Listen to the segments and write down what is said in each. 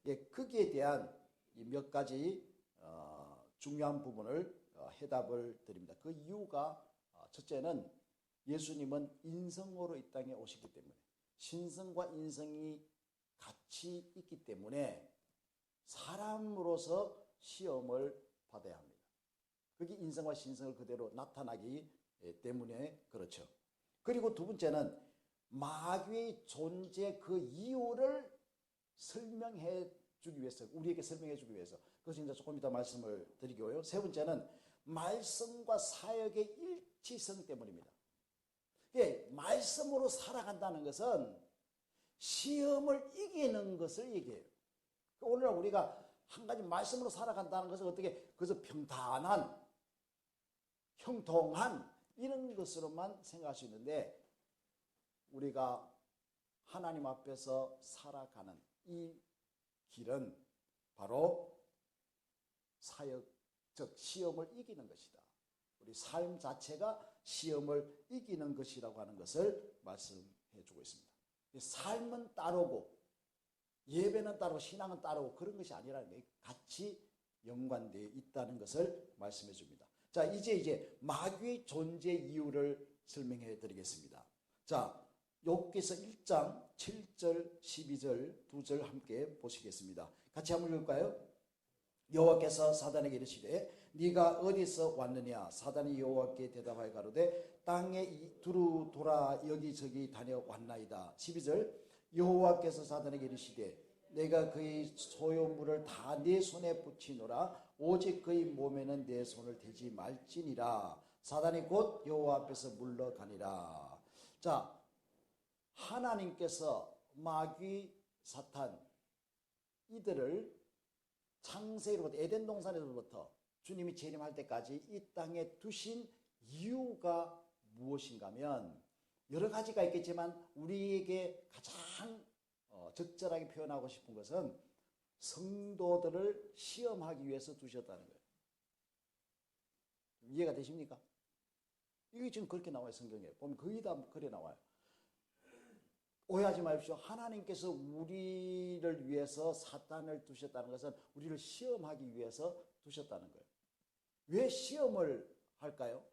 예, 거기에 대한 몇 가지 중요한 부분을 해답을 드립니다. 그 이유가 첫째는 예수님은 인성으로 이 땅에 오시기 때문에 신성과 인성이 같이 있기 때문에 사람으로서 시험을 받아야 합니다. 그게 인성과 신성을 그대로 나타나기 때문에 그렇죠. 그리고 두 번째는 마귀의 존재 그 이유를 설명해 주기 위해서, 우리에게 설명해 주기 위해서, 그것을 이제 조금 이따 말씀을 드리고요. 세 번째는 말씀과 사역의 일치성 때문입니다. 예, 말씀으로 살아간다는 것은 시험을 이기는 것을 얘기해요. 오늘날 우리가 한 가지 말씀으로 살아간다는 것은 어떻게, 그래서 평탄한, 형통한 이런 것으로만 생각할 수 있는데, 우리가 하나님 앞에서 살아가는 이 길은 바로 사역, 즉 시험을 이기는 것이다. 우리 삶 자체가 시험을 이기는 것이라고 하는 것을 말씀해 주고 있습니다. 삶은 따르고 예배는 따르고 신앙은 따르고 그런 것이 아니라는 게 같이 연관되어 있다는 것을 말씀해 줍니다. 자, 이제 마귀의 존재 이유를 설명해 드리겠습니다. 자, 욥기서 1장 7절 12절 2절 함께 보시겠습니다. 같이 한번 읽을까요? 여호와께서 사단에게 이르시되 네가 어디서 왔느냐? 사단이 여호와께 대답하여 가로되 땅에 두루 돌아 여기저기 다녀왔나이다. 12절 여호와께서 사단에게 이르시되 내가 그의 소유물을 다 네 손에 붙이노라. 오직 그의 몸에는 내 손을 대지 말지니라. 사단이 곧 여호와 앞에서 물러가니라. 자, 하나님께서 마귀, 사탄 이들을 창세기로부터 에덴 동산에서부터 주님이 재림할 때까지 이 땅에 두신 이유가 무엇인가 하면 여러 가지가 있겠지만 우리에게 가장 적절하게 표현하고 싶은 것은 성도들을 시험하기 위해서 두셨다는 거예요. 이해가 되십니까? 이게 지금 그렇게 나와요. 성경에 보면 거의 다 그래 나와요. 오해하지 마십시오. 하나님께서 우리를 위해서 사탄을 두셨다는 것은 우리를 시험하기 위해서 두셨다는 거예요. 왜 시험을 할까요?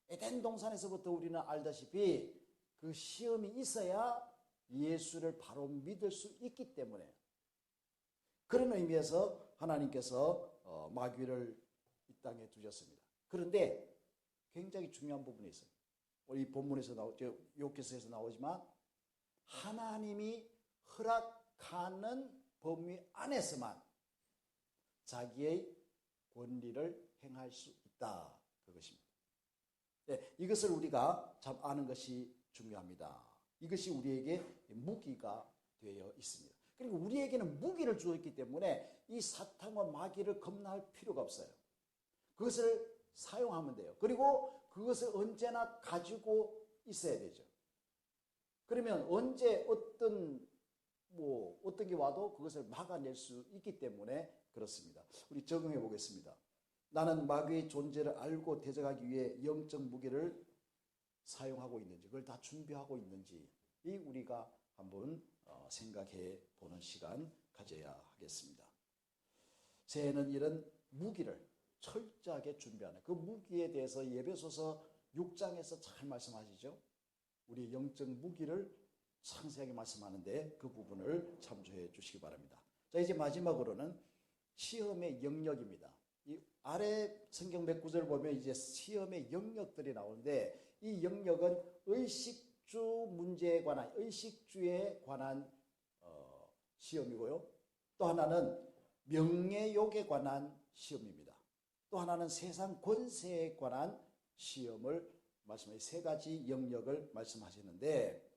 에덴 동산에서부터 우리는 알다시피 그 시험이 있어야 예수를 바로 믿을 수 있기 때문에, 그런 의미에서 하나님께서 마귀를 이 땅에 두셨습니다. 그런데 굉장히 중요한 부분이 있어요. 우리 본문에서 욥기서에서 나오지만 하나님이 허락하는 범위 안에서만 자기의 권리를 행할 수 있다. 그것입니다. 네, 이것을 우리가 참 아는 것이 중요합니다. 이것이 우리에게 무기가 되어 있습니다. 그리고 우리에게는 무기를 주었기 때문에 이 사탄과 마귀를 겁날 필요가 없어요. 그것을 사용하면 돼요. 그리고 그것을 언제나 가지고 있어야 되죠. 그러면 언제 어떤 게 와도 그것을 막아낼 수 있기 때문에 그렇습니다. 우리 적용해 보겠습니다. 나는 마귀의 존재를 알고 대적하기 위해 영적 무기를 사용하고 있는지, 그걸 다 준비하고 있는지 우리가 한번 생각해 보는 시간 가져야 하겠습니다. 새해는 이런 무기를 철저하게 준비하는, 그 무기에 대해서 에베소서 6장에서 잘 말씀하시죠. 우리 영적 무기를 상세하게 말씀하는데 그 부분을 참조해 주시기 바랍니다. 자, 이제 마지막으로는 시험의 영역입니다. 이 아래 성경 몇 구절을 보면 이제 시험의 영역들이 나오는데, 이 영역은 의식주 문제에 관한, 의식주에 관한 시험이고요. 또 하나는 명예욕에 관한 시험입니다. 또 하나는 세상 권세에 관한 시험을 말씀하신 세 가지 영역을 말씀하시는데,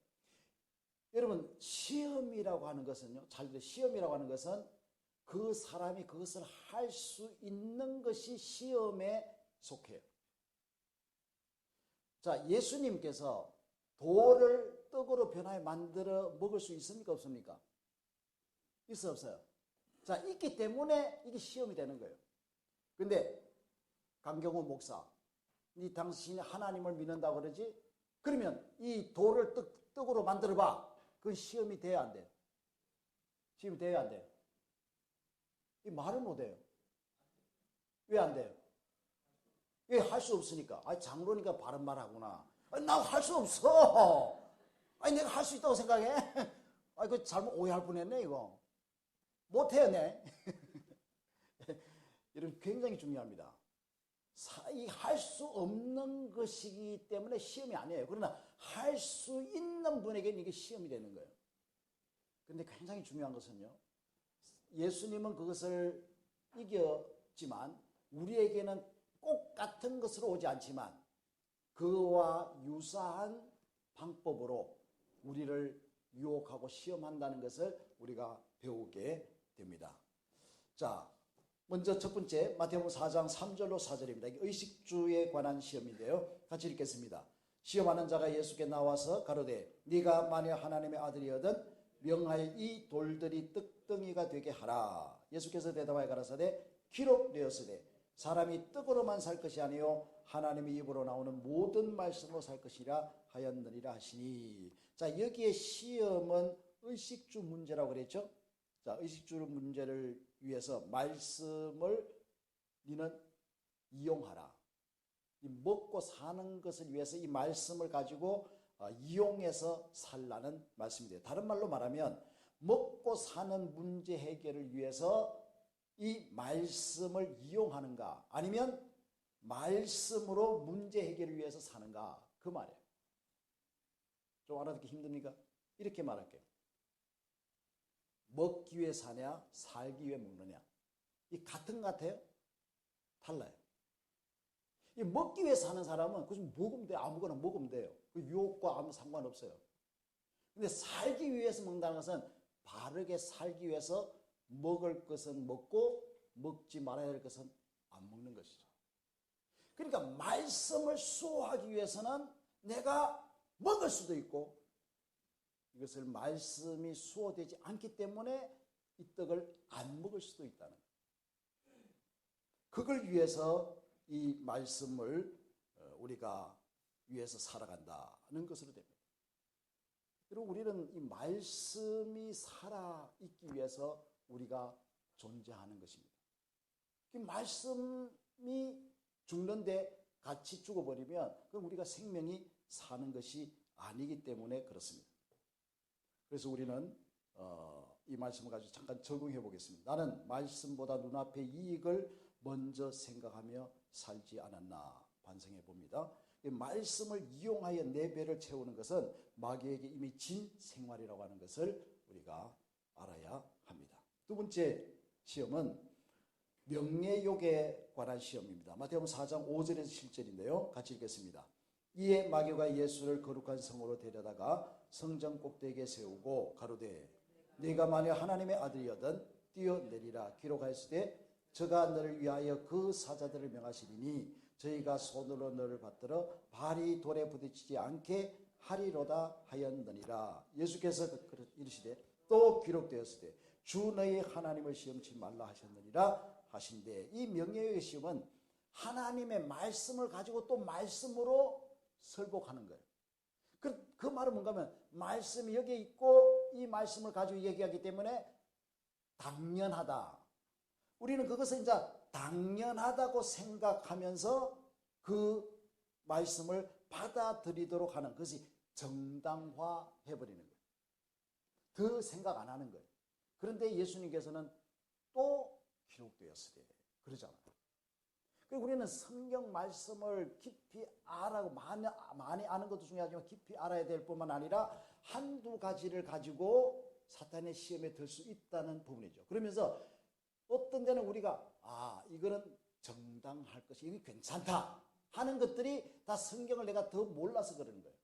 여러분 시험이라고 하는 것은요, 잘 들으세요. 시험이라고 하는 것은 그 사람이 그것을 할 수 있는 것이 시험에 속해요. 자, 예수님께서 돌을 떡으로 변하여 만들어 먹을 수 있습니까? 없습니까? 있어 없어요? 자, 있기 때문에 이게 시험이 되는 거예요. 근데 강경호 목사, 이 당신이 하나님을 믿는다고 그러지? 그러면 이 돌을 떡으로 만들어봐. 그건 시험이 돼야 안 돼요? 시험이 돼야 안 돼요? 이 말을 못해요. 왜 안 돼요? 왜 할 수 없으니까. 아, 장로니까 바른 말 하구나. 나 할 수 없어. 아니, 내가 할 수 있다고 생각해? 아, 이거 잘못 오해할 뻔했네, 이거. 못해요, 네. 이런 굉장히 중요합니다. 할 수 없는 것이기 때문에 시험이 아니에요. 그러나 할 수 있는 분에게는 이게 시험이 되는 거예요. 그런데 굉장히 중요한 것은요. 예수님은 그것을 이겼지만 우리에게는 꼭 같은 것으로 오지 않지만 그와 유사한 방법으로 우리를 유혹하고 시험한다는 것을 우리가 배우게 됩니다. 자, 먼저 첫 번째 마태복음 4장 3절로 4절입니다. 의식주에 관한 시험인데요. 같이 읽겠습니다. 시험하는 자가 예수께 나와서 가로되 네가 만일 하나님의 아들이거든 명하여 이 돌들이 떡덩이가 되게 하라. 예수께서 대답하여 가라사대 기록되었으되 사람이 떡으로만 살 것이 아니요 하나님의 입으로 나오는 모든 말씀으로 살 것이라 하였느니라 하시니. 자, 여기에 시험은 의식주 문제라고 그랬죠. 자, 의식주 문제를 위해서 말씀을 너는 이용하라. 이 먹고 사는 것을 위해서 이 말씀을 가지고 이용해서 살라는 말씀이에요. 다른 말로 말하면 먹고 사는 문제 해결을 위해서 이 말씀을 이용하는가 아니면 말씀으로 문제 해결을 위해서 사는가 그 말이에요. 좀 알아듣기 힘듭니까? 이렇게 말할게요. 먹기 위해 사냐 살기 위해 먹느냐 이 같은 것 같아요? 달라요. 이 먹기 위해 사는 사람은 그것은 먹으면 돼요. 아무거나 먹으면 돼요. 그 유혹과 아무 상관없어요. 근데 살기 위해서 먹는다는 것은 바르게 살기 위해서 먹을 것은 먹고 먹지 말아야 할 것은 안 먹는 것이죠. 그러니까 말씀을 수호하기 위해서는 내가 먹을 수도 있고 이것을 말씀이 수호되지 않기 때문에 이 떡을 안 먹을 수도 있다는 거예요. 그걸 위해서 이 말씀을 우리가 위해서 살아간다는 것으로 됩니다. 그리고 우리는 이 말씀이 살아있기 위해서 우리가 존재하는 것입니다. 이 말씀이 죽는데 같이 죽어버리면 그럼 우리가 생명이 사는 것이 아니기 때문에 그렇습니다. 그래서 우리는 이 말씀을 가지고 잠깐 적용해 보겠습니다. 나는 말씀보다 눈앞의 이익을 먼저 생각하며 살지 않았나 반성해 봅니다. 이 말씀을 이용하여 내 배를 채우는 것은 마귀에게 이미 진 생활이라고 하는 것을 우리가 알아야 합니다. 두 번째 시험은 명예욕에 관한 시험입니다. 마태복음 4장 5절에서 7절인데요. 같이 읽겠습니다. 이에 마귀가 예수를 거룩한 성으로 데려다가 성전 꼭대기에 세우고 가로되 네가 만일 하나님의 아들이거든 뛰어내리라. 기록하였으되 저가 너를 위하여 그 사자들을 명하시리니 저희가 손으로 너를 받들어 발이 돌에 부딪히지 않게 하리로다 하였느니라. 예수께서 이르시되 또 기록되었으되 주 너희 하나님을 시험치 말라 하셨느니라 하신대. 이 명예의 시험은 하나님의 말씀을 가지고 또 말씀으로 설복하는 거예요. 그 말은 뭔가 하면 말씀이 여기에 있고 이 말씀을 가지고 얘기하기 때문에 당연하다. 우리는 그것을 이제 당연하다고 생각하면서 그 말씀을 받아들이도록 하는 것이 정당화해버리는 거예요. 더 생각 안 하는 거예요. 그런데 예수님께서는 또 기록되었으되 그러잖아요. 그리고 우리는 성경 말씀을 깊이 알아고 많이 아는 것도 중요하지만 깊이 알아야 될 뿐만 아니라 한두 가지를 가지고 사탄의 시험에 들 수 있다는 부분이죠. 그러면서 어떤 데는 우리가 이거는 정당할 것이 이게 괜찮다 하는 것들이 다 성경을 내가 더 몰라서 그러는 거예요.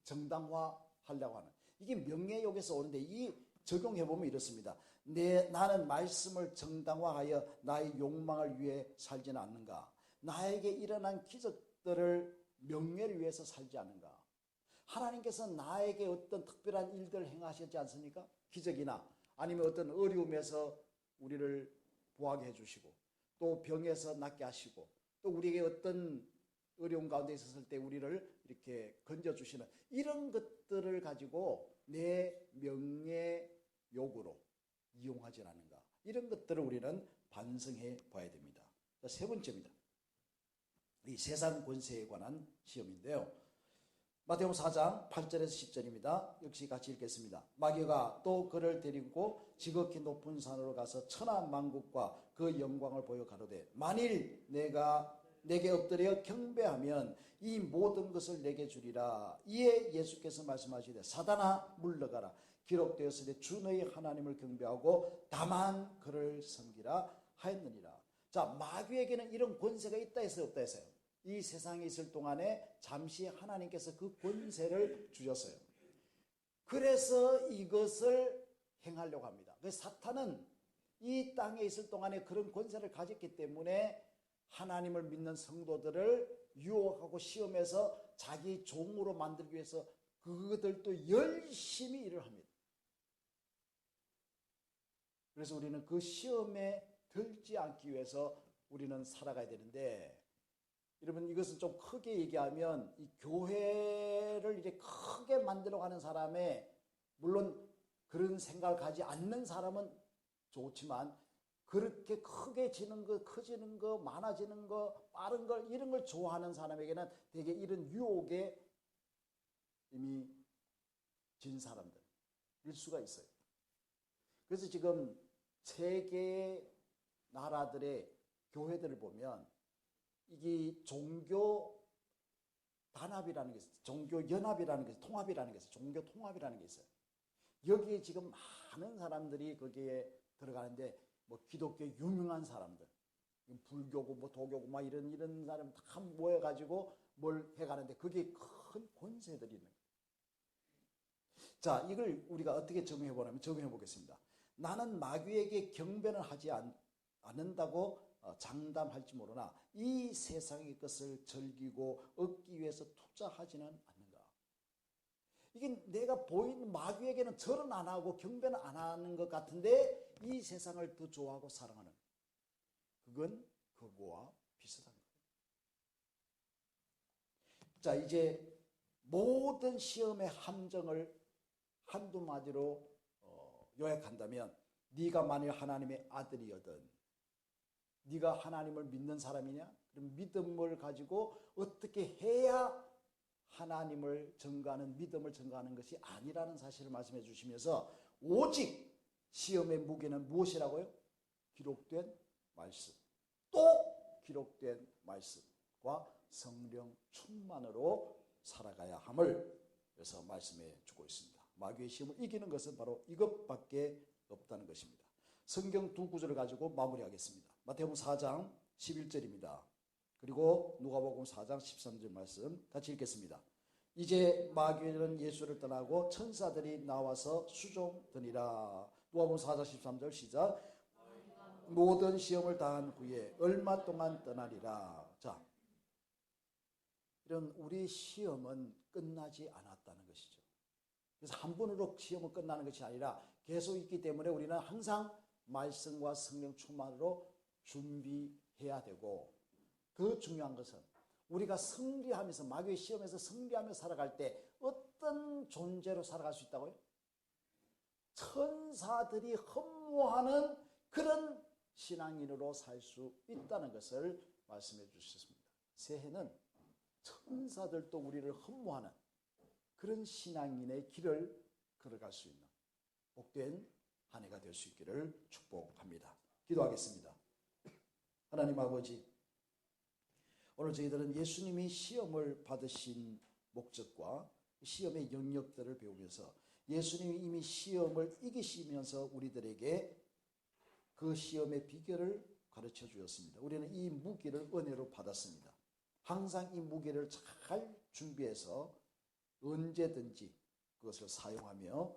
정당화하려고 하는. 이게 명예욕에서 오는데 이 적용해보면 이렇습니다. 나는 말씀을 정당화하여 나의 욕망을 위해 살지는 않는가? 나에게 일어난 기적들을 명예를 위해서 살지 않는가? 하나님께서 나에게 어떤 특별한 일들을 행하셨지 않습니까? 기적이나 아니면 어떤 어려움에서 우리를 보하게 해주시고 또 병에서 낫게 하시고 또 우리에게 어떤 어려운 가운데 있었을 때 우리를 이렇게 건져주시는 이런 것들을 가지고 내 명예욕으로 이용하지 않는가. 이런 것들을 우리는 반성해 봐야 됩니다. 자, 세 번째입니다. 이 세상 권세에 관한 시험인데요. 마태복음 4장 8절에서 10절입니다. 역시 같이 읽겠습니다. 마귀가 또 그를 데리고 지극히 높은 산으로 가서 천하만국과 그 영광을 보여 가로되 만일 내가 내게 엎드려 경배하면 이 모든 것을 내게 주리라. 이에 예수께서 말씀하시되 사단아 물러가라. 기록되었으되 주 너희 하나님을 경배하고 다만 그를 섬기라 하였느니라. 자, 마귀에게는 이런 권세가 있다 했어요, 없다 했어요? 이 세상에 있을 동안에 잠시 하나님께서 그 권세를 주셨어요. 그래서 이것을 행하려고 합니다. 그래서 사탄은 이 땅에 있을 동안에 그런 권세를 가졌기 때문에 하나님을 믿는 성도들을 유혹하고 시험해서 자기 종으로 만들기 위해서 그들도 열심히 일을 합니다. 그래서 우리는 그 시험에 들지 않기 위해서 우리는 살아가야 되는데, 여러분 이것은 좀 크게 얘기하면 이 교회를 이제 크게 만들어가는 사람의, 물론 그런 생각을 가지 않는 사람은 좋지만 그렇게 크게 지는 거, 커지는 거, 많아지는 거, 빠른 걸, 이런 걸 좋아하는 사람에게는 되게 이런 유혹에 이미 진 사람들일 수가 있어요. 그래서 지금 세계 나라들의 교회들을 보면 이게 종교 단합이라는 게 있어요. 종교 연합이라는 게 있어요. 통합이라는 게 있어요. 종교 통합이라는 게 있어요. 여기에 지금 많은 사람들이 거기에 들어가는데, 뭐 기독교 유명한 사람들, 불교고 뭐 도교고 막 이런 사람 다 모여가지고 뭘 해가는데 그게 큰 권세들이 있는 거예요. 자, 이걸 우리가 어떻게 정의해 보냐면, 정의해 보겠습니다. 나는 마귀에게 경배는 하지 않는다고 장담할지 모르나 이 세상의 것을 즐기고 얻기 위해서 투자하지는 않는가. 이게 내가 보이는 마귀에게는 절은 안 하고 경배는 안 하는 것 같은데 이 세상을 더 좋아하고 사랑하는, 그건 그거와 비슷한 거예요. 자, 이제 모든 시험의 함정을 한두 마디로 요약한다면, 네가 만일 하나님의 아들이거든, 네가 하나님을 믿는 사람이냐? 그럼 믿음을 가지고 어떻게 해야 하나님을 증거하는, 믿음을 증거하는 것이 아니라는 사실을 말씀해 주시면서, 오직 시험의 무게는 무엇이라고요? 기록된 말씀, 또 기록된 말씀과 성령 충만으로 살아가야 함을 그래서 말씀해 주고 있습니다. 마귀의 시험을 이기는 것은 바로 이것밖에 없다는 것입니다. 성경 두 구절을 가지고 마무리하겠습니다. 마태복음 4장 11절입니다. 그리고 누가복음 4장 13절 말씀 같이 읽겠습니다. 이제 마귀는 예수를 떠나고 천사들이 나와서 수종드니라. 누가복음 4장 13절 시작. 모든 시험을 다한 후에 얼마 동안 떠나리라. 자, 이런 우리 시험은 끝나지 않았다는 것이죠. 그래서 한 번으로 시험은 끝나는 것이 아니라 계속 있기 때문에 우리는 항상 말씀과 성령 충만으로 준비해야 되고, 더 중요한 것은 우리가 승리하면서, 마귀의 시험에서 승리하며 살아갈 때 어떤 존재로 살아갈 수 있다고요? 천사들이 흠모하는 그런 신앙인으로 살 수 있다는 것을 말씀해 주셨습니다. 새해는 천사들도 우리를 흠모하는 그런 신앙인의 길을 걸어갈 수 있는 복된 한 해가 될 수 있기를 축복합니다. 기도하겠습니다. 하나님 아버지, 오늘 저희들은 예수님이 시험을 받으신 목적과 시험의 영역들을 배우면서 예수님이 이미 시험을 이기시면서 우리들에게 그 시험의 비결을 가르쳐 주었습니다. 우리는 이 무기를 은혜로 받았습니다. 항상 이 무기를 잘 준비해서 언제든지 그것을 사용하며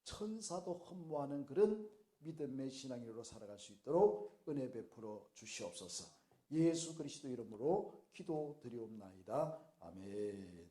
천사도 흠모하는 그런 믿음의 신앙인으로 살아갈 수 있도록 은혜 베풀어 주시옵소서. 예수 그리스도 이름으로 기도드리옵나이다. 아멘.